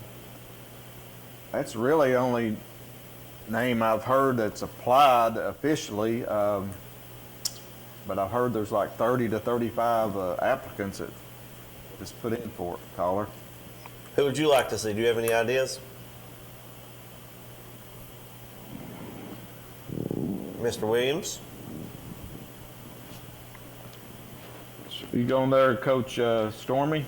That's really the only name I've heard that's applied officially. But I've heard there's like 30 to 35 applicants that just put in for it, caller. Who would you like to see? Do you have any ideas? Mr. Williams? You going there, Coach Stormy?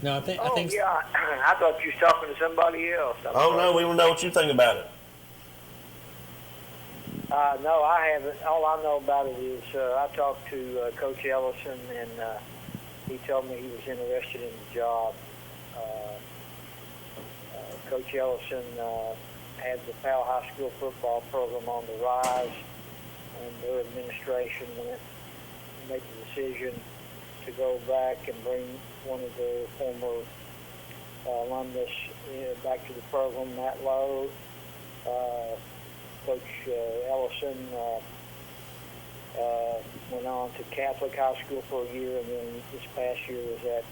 No, I think. Yeah, I thought you was talking to somebody else. Oh, no, we want to know what you think about it. No, I haven't. All I know about it is I talked to Coach Ellison, and he told me he was interested in the job. Coach Ellison had the Powell High School football program on the rise, and their administration made the decision to go back and bring one of their former alumnus back to the program, Matt Lowe. Coach Ellison went on to Catholic High School for a year, and then this past year was at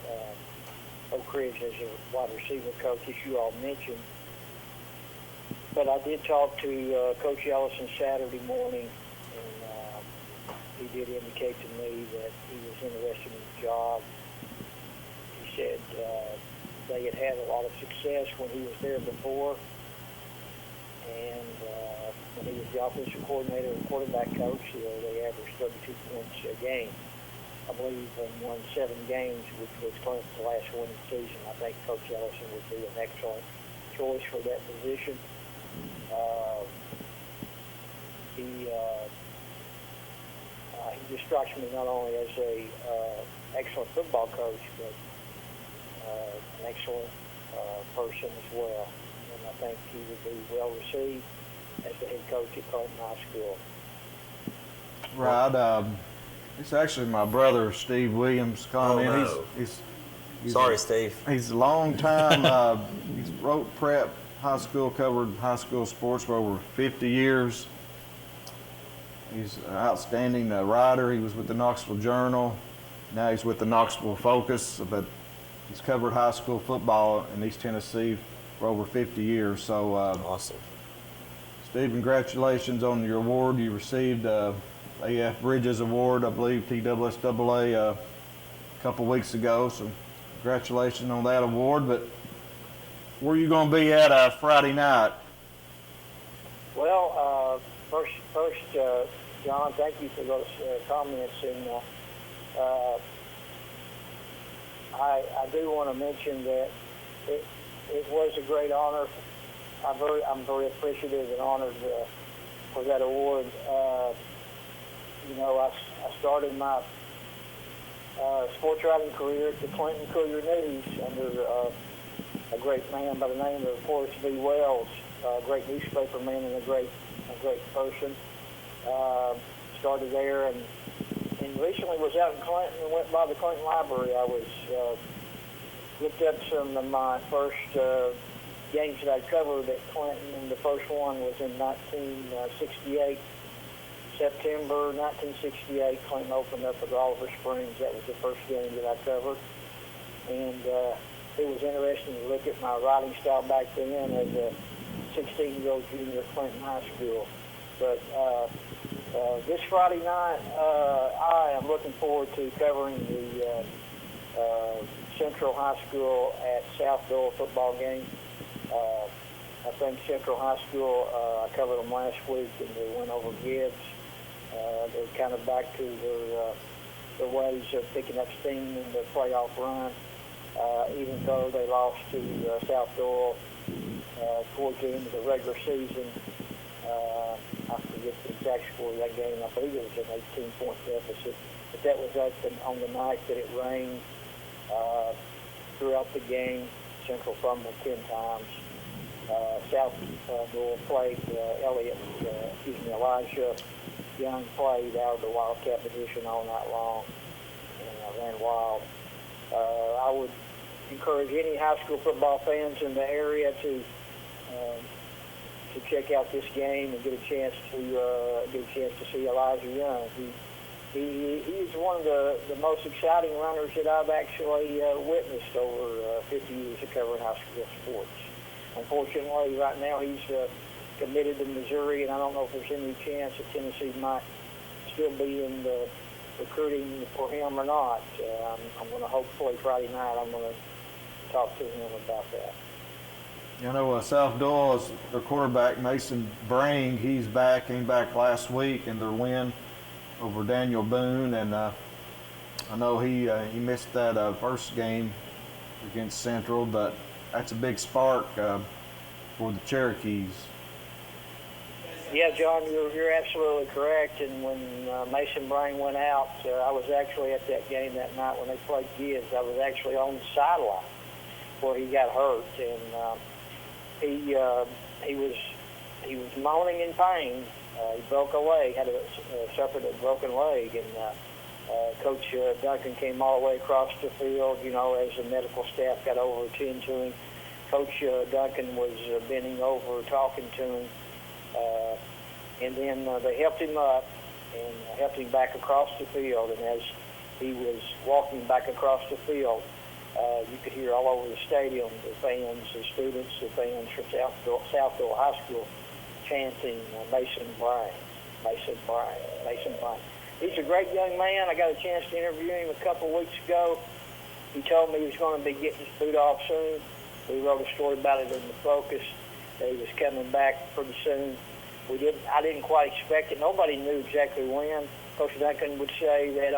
Oak Ridge as a wide receiver coach, as you all mentioned. But I did talk to Coach Ellison Saturday morning, and he did indicate to me that he was interested in the job. He said they had had a lot of success when he was there before, and when he was the offensive coordinator and quarterback coach, they averaged 32 points a game. I believe won 7 games, which was Clem's last winning season. I think Coach Ellison would be an excellent choice for that position. He just strikes me not only as a excellent football coach, but an excellent person as well. And I think he would be well received as the head coach at Clinton High School. Right. It's actually my brother, Steve Williams, calling in. No. He's Sorry, Steve. He's a long time. He's wrote prep high school, covered high school sports for over 50 years. He's an outstanding writer. He was with the Knoxville Journal. Now he's with the Knoxville Focus, but he's covered high school football in East Tennessee for over 50 years. So, Awesome. Steve, congratulations on your award. You received AF Bridges Award, I believe, TSSAA, a couple weeks ago. So, congratulations on that award. But where are you going to be at Friday night? Well, first, John, thank you for those comments, and I do want to mention that it was a great honor. I'm very appreciative and honored for that award. I started my sports writing career at the Clinton Courier News under a great man by the name of Horace V. Wells, a great newspaper man and a great person. Started there and recently was out in Clinton and went by the Clinton Library. I was looked up some of my first games that I covered at Clinton, and the first one was in 1968. September 1968, Clinton opened up at Oliver Springs. That was the first game that I covered. And it was interesting to look at my writing style back then as a 16-year-old junior at Clinton High School. But this Friday night, I am looking forward to covering the Central High School at South Dole football game. I think Central High School, I covered them last week, and they went over Gibbs. They're kind of back to their ways of picking up steam in the playoff run, even though they lost to South Dole towards the end of the regular season. I forget the exact score of that game. I believe it was an 18-point deficit. But that was on the night that it rained. Throughout the game, Central fumbled 10 times. South Dole played Elijah Young played out of the Wildcat position all night long and ran wild. I would encourage any high school football fans in the area to check out this game and get a chance to see Elijah Young. He's one of the most exciting runners that I've actually witnessed over 50 years of covering high school sports. Unfortunately, right now he's committed to Missouri, and I don't know if there's any chance that Tennessee might still be in the recruiting for him or not. I'm going to hopefully Friday night I'm going to talk to him about that. You know, South Dole is their quarterback, Mason Brang. He's back, came back last week in their win over Daniel Boone, and I know he missed that first game against Central, but that's a big spark for the Cherokees. Yeah, John, you're absolutely correct. And when Mason Brang went out, I was actually at that game that night when they played Gibbs. I was actually on the sideline where he got hurt, and he was moaning in pain. He broke a leg, suffered a broken leg, and Coach Duncan came all the way across the field. As the medical staff got over to attend to him, Coach Duncan was bending over, talking to him. And then they helped him up and helped him back across the field. And as he was walking back across the field, you could hear all over the stadium the fans, the students, the fans from Southville High School chanting Mason Bryan, Mason Bryan, Mason Bryan. He's a great young man. I got a chance to interview him a couple weeks ago. He told me he was going to be getting his boot off soon. We wrote a story about it in the Focus that he was coming back pretty soon. I didn't quite expect it. Nobody knew exactly when. Coach Duncan would say that he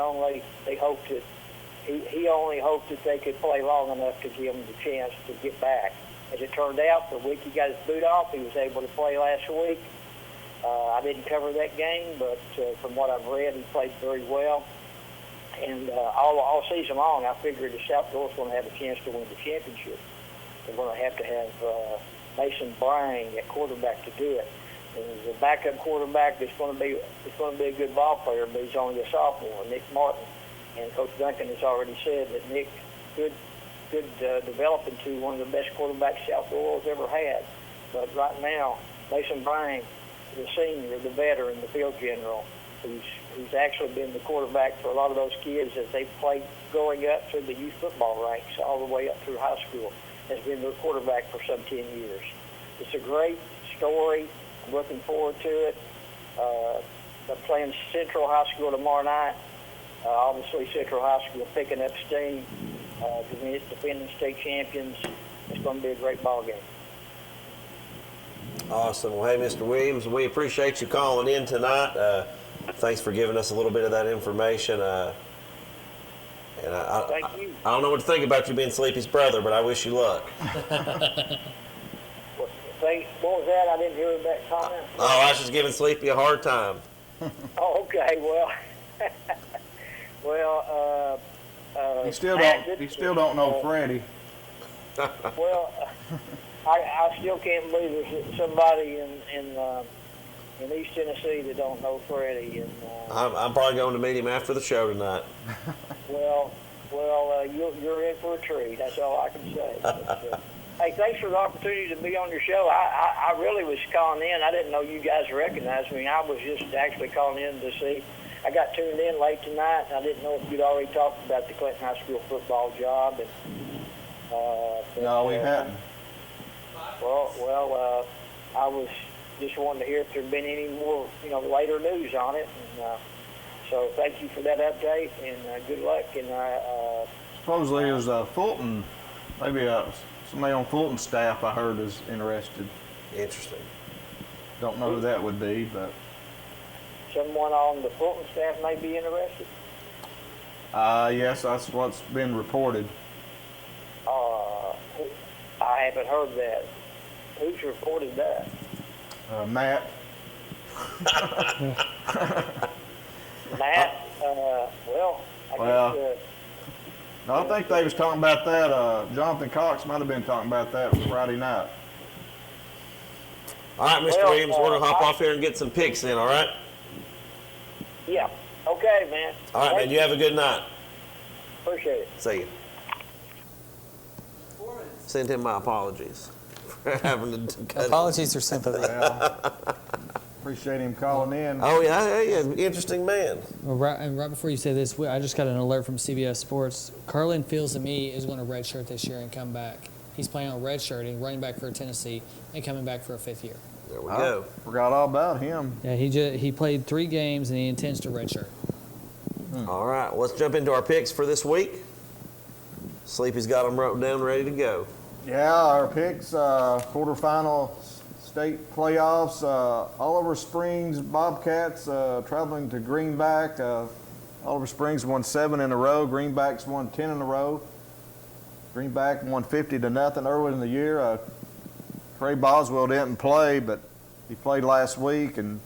only hoped that they could play long enough to give him the chance to get back. As it turned out, the week he got his boot off, he was able to play last week. I didn't cover that game, but from what I've read, he played very well. And all season long, I figured the Southville was going to have a chance to win the championship. They're going to have Mason Bryan at quarterback to do it. And the backup quarterback is going to be a good ball player, but he's only a sophomore, Nick Martin. And Coach Duncan has already said that Nick could develop into one of the best quarterbacks Southville has ever had. But right now, Mason Bryan, the senior, the veteran, the field general, who's actually been the quarterback for a lot of those kids as they played growing up through the youth football ranks all the way up through high school, has been their quarterback for some 10 years. It's a great story. I'm looking forward to it. They're playing Central High School tomorrow night. Obviously, Central High School picking up steam to be defending state champions. It's going to be a great ball game. Awesome. Well, hey, Mr. Williams, we appreciate you calling in tonight. Thanks for giving us a little bit of that information. And Thank you. I don't know what to think about you being Sleepy's brother, but I wish you luck. What was that? I didn't hear that comment. Oh, I was just giving Sleepy a hard time. Oh, okay. Well, You still don't know Freddie. Well, I still can't believe there's somebody in East Tennessee that don't know Freddie. And I'm probably going to meet him after the show tonight. Well, you're in for a treat. That's all I can say. But, hey, thanks for the opportunity to be on your show. I really was calling in. I didn't know you guys recognized me. I was just actually calling in to see. I got tuned in late tonight, and I didn't know if you'd already talked about the Clinton High School football job. And, No, we hadn't. Well, I was just wanting to hear if there'd been any more, later news on it. And, so thank you for that update, and good luck. And Supposedly there's Fulton, maybe somebody on Fulton's staff I heard is interested. Interesting. Don't know who that would be, but someone on the Fulton staff may be interested. yes, that's what's been reported. I haven't heard that. Who's reported that? Matt. Matt? I guess. No, I think they was talking about that. Jonathan Cox might have been talking about that Friday night. All right, Mr. Well, Williams, we're going to hop off here and get some picks in, all right? Yeah. Okay, man. All right, man, you have a good night. Appreciate it. See you. Send him my apologies for having to cut Apologies or sympathy. Appreciate him calling in. Oh, yeah, interesting man. Well, right before you say this, I just got an alert from CBS Sports. Carlin Fields and me is going to redshirt this year and come back. He's playing on redshirting, running back for Tennessee, and coming back for a fifth year. There we go. Forgot all about him. Yeah, he played 3 games and he intends to redshirt. All right, let's jump into our picks for this week. Sleepy's got them wrote down, ready to go. Yeah, our picks, quarterfinal state playoffs, Oliver Springs Bobcats traveling to Greenback. Oliver Springs won 7 in a row. Greenback's won 10 in a row. Greenback won 50-0 early in the year. Trey Boswell didn't play, but he played last week, and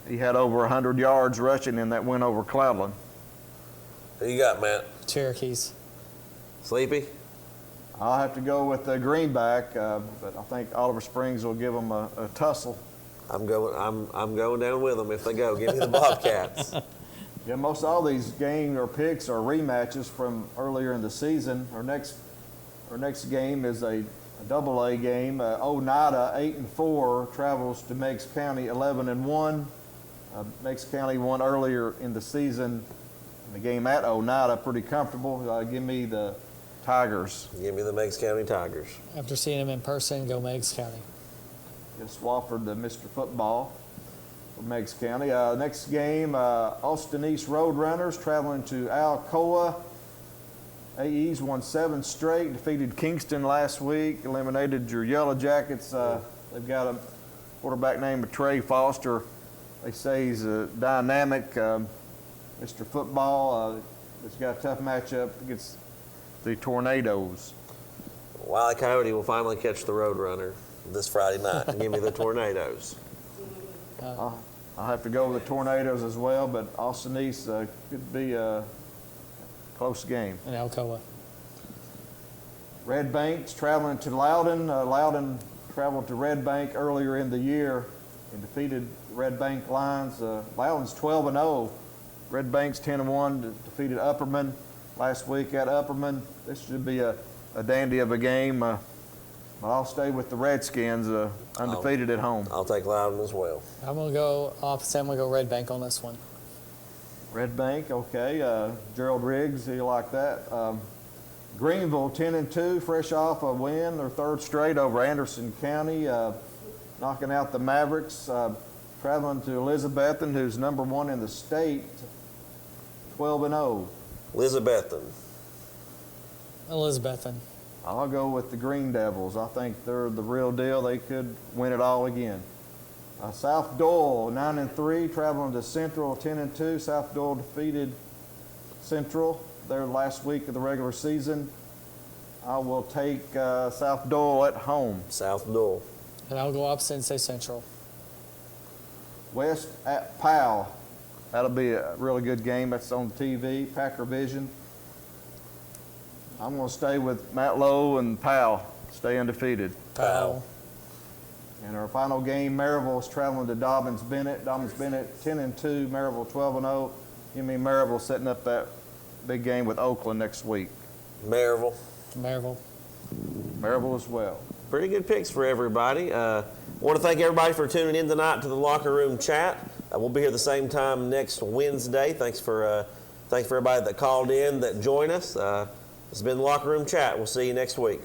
he had over 100 yards rushing in that win over Cloudland. Who you got, Matt? Cherokees. Sleepy? I'll have to go with the Greenback, but I think Oliver Springs will give them a tussle. I'm going down with them if they go. Give me the Bobcats. Yeah, most all these games or picks are rematches from earlier in the season. Our next game is a double-A game. Oneida 8-4 travels to Meigs County 11-1. Meigs County won earlier in the season. The game at Oneida pretty comfortable. Give me the Tigers. Give me the Meigs County Tigers. After seeing him in person, go Meigs County. Swafford, the Mr. Football for Meigs County. Next game, Austin East Roadrunners traveling to Alcoa. AE's won 7 straight, defeated Kingston last week, eliminated your Yellow Jackets. They've got a quarterback named Trey Foster. They say he's a dynamic Mr. Football. It's got a tough matchup against the Tornadoes. Wile E. Coyote will finally catch the Roadrunner this Friday night. Give me the Tornadoes. I'll have to go with the Tornadoes as well, but Austin East could be a close game. And Alcoa. Red Bank's traveling to Loudon. Loudon traveled to Red Bank earlier in the year and defeated Red Bank Lions. Loudon's 12-0. Red Bank's 10-1, defeated Upperman last week at Upperman. This should be a dandy of a game. I'll stay with the Redskins, undefeated at home. I'll take Loudon as well. I'm going to go opposite. I'm going to go Red Bank on this one. Red Bank, okay. Gerald Riggs, he like that. Greenville 10-2, fresh off a win, their 3rd straight over Anderson County, knocking out the Mavericks. Traveling to Elizabethton, who's #1 in the state, 12-0. Elizabethton. Elizabethton. I'll go with the Green Devils. I think they're the real deal. They could win it all again. South Doyle 9-3, traveling to Central 10-2. South Doyle defeated Central their last week of the regular season. I will take South Doyle at home. South Doyle. And I'll go opposite and say Central. West at Powell. That'll be a really good game. That's on TV, Packer Vision. I'm going to stay with Matt Lowe and Powell, stay undefeated. Powell. And our final game, Maryville is traveling to Dobbins Bennett. Dobbins Bennett 10-2, Maryville 12-0. Give me Maryville setting up that big game with Oakland next week. Maryville. Maryville. Maryville as well. Pretty good picks for everybody. I want to thank everybody for tuning in tonight to the Locker Room Chat. We'll be here the same time next Wednesday. Thanks for everybody that called in, that joined us. It's been the Locker Room Chat. We'll see you next week.